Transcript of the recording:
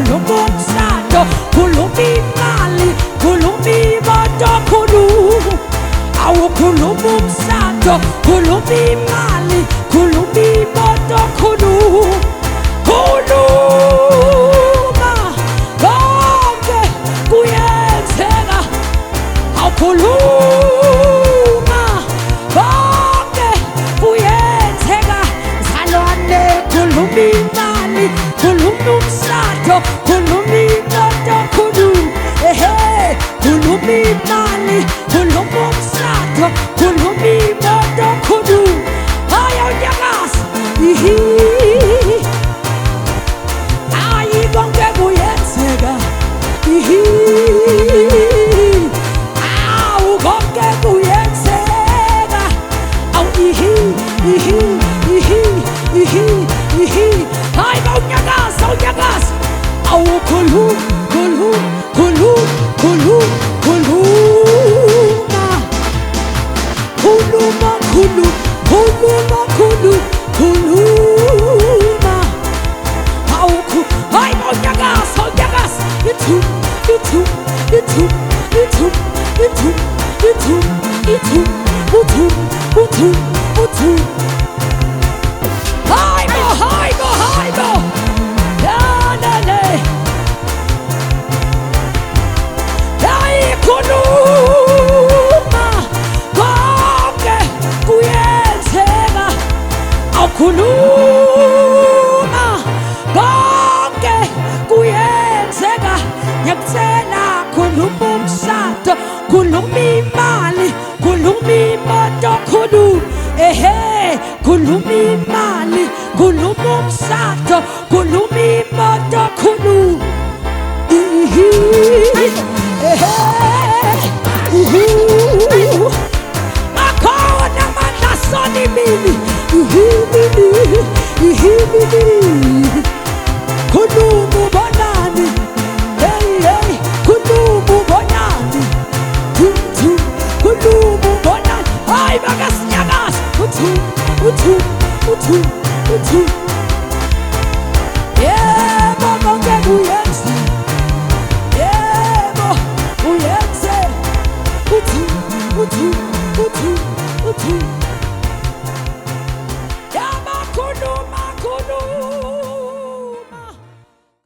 khuluma umshado, khuluma imali, khuluma imoto, khuluma. Awukhuluma umshado, khuluma imali, khuluma imoto, khuluma. Khuluma konke kuyenzeka. Awukhuluma konke kuyenzeka. Mzalwane khuluma imali, khuluma umshado, khuluma imoto, khuluma. Ehe, khuluma imali, khuluma umshado, khuluma imoto, khuluma. Haya unyakaza. Ihi. Hayi konke kuyenzeka. Ihi. Awu konke kuyenzeka. Awu ihi, ihi, ihi, ihi, ihi. Hayi unyakaza, unyakaza. Awu khuluma, khuluma, khuluma, khuluma, khuluma. Khuluma, khuluma, khuluma, khuluma, khuluma. Hayi unyakaza, unyakaza. Itu, itu, itu, itu, itu, itu, itu, utu, utu, utu. Haybo, haybo, haybo. Yanele. Hayi khuluma konke kuyenzeka. Awukhuluma konke kuyenzeka. Ngiyakucela khuluma umshado, khuluma imali, khuluma imoto, khuluma. Ehe, khuluma imali, khuluma umshado, khuluma imoto, khuluma. Ihi, ehe, uhu. Akhona amandla asona imini. Ihi, mini, ihi, mini. Khuluma ubonani. Hey, hey, khuluma ubonani. Tum, tum, khuluma ubonani. Hayi bakasinyakaza. Utu, utu, utu, utu.